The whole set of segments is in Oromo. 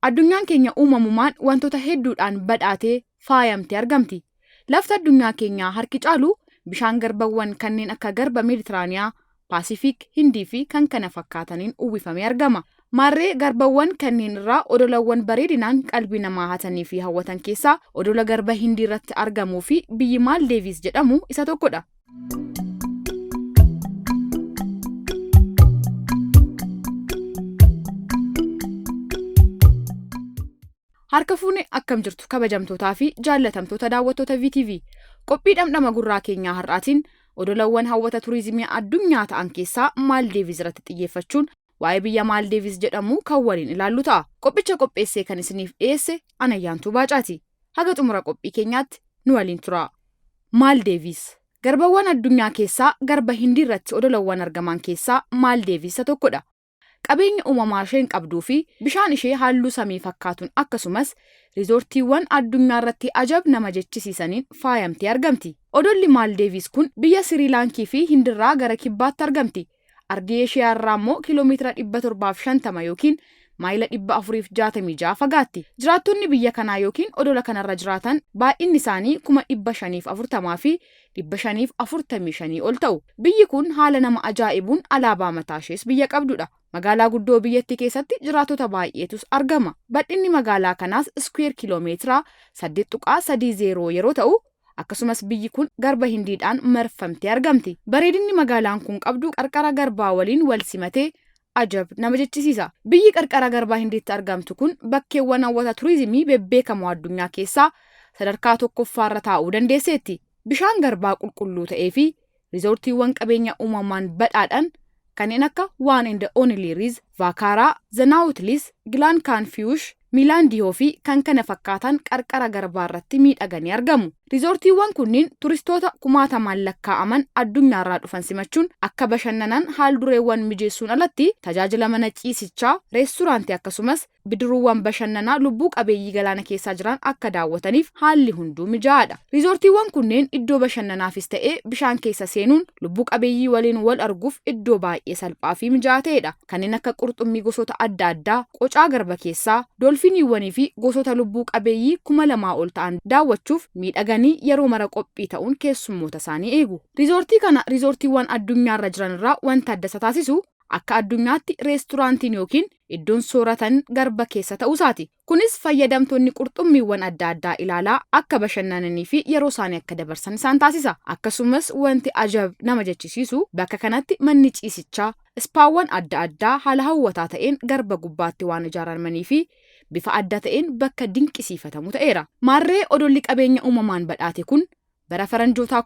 Addunyaan keenya uumamumaan wantoota hedduudhaan badhaatee faayamtee argamti. Lafti addunyaa keenyaa harki caalu bishaan garbawwan kanneen akka garba Meeditiraaniyaa, Paasifiik, Hindii fi kan kana fakkaataniin uwwifamee argama. Maarree garbawwan kanneen irraa odolawwan bareedinaan qalbii namaa hatanii fi hawwatan keessaa odola garba Hindii irratti argamuu fi biyyi Maaldeevis jedhamu isa tokkodha. Harka fuune akkam jirtu kabajamtootaa fi jaallatamtoota daawwattoota VTV. Qophii dhamdhama gurraa keenyaa har'aatiin odolawwan hawwata turizimii addunyaa ta'an keessaa Maaldeevis irratti xiyyeeffachuun waa'ee biyya Maaldeevis jedhamu kan waliin ilaallu ta'a. Qophicha qopheessee kan isiniif dhiyeesse Anayyaantuu Baacaati. Haga xumura qophii keenyaatti nu waliin tura. Maaldeevis garbawwan addunyaa keessaa garba Hindii irratti odolawwan argaman keessaa Maaldeevis isa tokkodha. Qabeenya uumamaa isheen qabduu fi bishaan ishee halluu samii fakkaatuun akkasumas riizoortiiwwan addunyaa irratti ajab nama jechisiisaniin faayamtee argamti. Odolli Maaldeevis kun biyya Siriilaankii fi Hindirraa gara kibbaatti argamti. Ardii ishee irraa immoo kiiloomeetira 750 yookiin maayila 466 fagaatti. Jiraattonni biyya kanaa yookiin odola kanarra jiraatan baay'inni isaanii 540 fi 545 ol ta'u. Biyyi kun haala nama ajaa'ibuun alaabaa mataa ishees biyya qabdudha. Magaalaa guddoo biyyattii keessatti jiraattota baay'eetus argama. Bal'inni magaalaa kanaas iskweer kiiloomeetira 8.30 yeroo ta'u, akkasumas biyyi kun garba Hindiidhaan marfamtee argamti. Bareedinni magaalaan kun qabdu qarqara garbaa waliin wal simatee ajab nama jechisiisa. Biyyi qarqara garbaa Hindiitti argamtu kun bakkeewwan hawwata turizimii bebbeekamoo addunyaa keessaa sadarkaa tokkoffaarra taa'uu dandeesseetti. Bishaan garbaa qulqulluu ta'ee fi riizoortiiwwan qabeenya uumamaan badhaadhan kanneen akka One and Only Riz, Vaakaaraa, The Nautilus, Gilaan Kaanfiyuush, Miilaandiyoo fi kan kana fakkaatan qarqara garbaa irratti miidhaganii argamu. Riizoortiiwwan kunniin turistoota kumaatamaan lakkaa'aman addunyaarraa dhufan simachuun akka bashannanan haaldureewwan mijeessuun alatti tajaajila mana ciisichaa, reesturaantii akkasumas bidiruuwwan bashannanaa lubbuu qabeeyyii galaana keessaa jiran akka daawwataniif haalli hunduu mijaa'aadha. Riizoortiiwwan kunneen iddoo bashannanaafis ta'ee bishaan keessa seenuun lubbuu qabeeyyii waliin wal arguuf iddoo baay'ee salphaa fi mijaa'aa ta'edha. Kanneen akka qurxummii gosoota adda addaa, qocaa garba keessaa, dolfiniiwwanii fi gosoota lubbuu qabeeyyii 2000 ol ta'an daawwachuuf miidhaganii yeroo mara qophii ta'uun keessummoota isaanii eegu. Riizoortii kana riizoortiiwwan addunyaarra jiran irraa wanta adda isa taasisu akka addunyaatti reesturaantiin yookiin iddoon sooratan garba keessa ta'uu isaati. Kunis fayyadamtoonni qurxummiiwwan adda addaa ilaalaa akka bashannananii fi yeroo isaanii akka dabarsan isaan taasisa. Akkasumas wanti ajab nama jechisiisu bakka kanatti manni ciisichaa, ispaawwan adda addaa haala hawwataa ta'een garba gubbaatti waan ijaaramanii fi bifa adda ta'een bakka dinqisiifatamu ta'eera. Maarree odolli qabeenya uumamaan badhaate kun bara faranjoota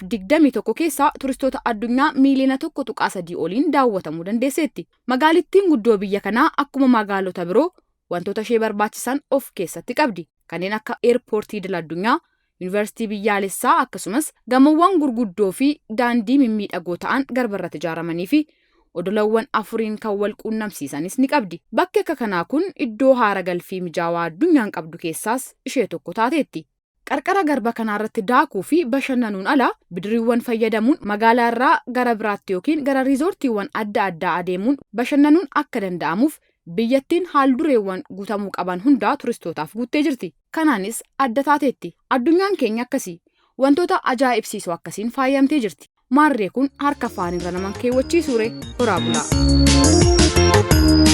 2021 keessa turistoota addunyaa miiliyoona 1.3 oliin daawwatamuu dandeesseetti. Magaalittiin guddoo biyya kanaa akkuma magaalota biroo wantoota ishee barbaachisan of keessatti qabdi. Kanneen akka eerpoortii idil addunyaa, yuunivarsiitii biyyaalessaa akkasumas gamoowwan gurguddoo fi daandii mimmiidhagoo ta'an garba irratti ijaaramanii fi odolawwan afuriin kan wal quunnamsiisanis ni qabdi. Bakki akka kanaa kun iddoo haara galfii mijaawaa addunyaan qabdu keessaas ishee tokko taateetti. Qarqara garba kanaarratti daakuu fi bashannanuun ala bidiriiwwan fayyadamuun magaalaa irraa gara biraatti yookiin gara riizoortiiwwan adda addaa adeemuun bashannanuun akka danda'amuuf biyyattiin haaldureewwan guutamuu qaban hundaa turistootaaf guuttee jirti. Kanaanis adda taateetti. Addunyaan keenya akkasii wantoota ajaa'ibsiisoo akkasiin faayamtee jirti. Maarree kun harka faanirra nama keewwachiisuure horaa bulaa.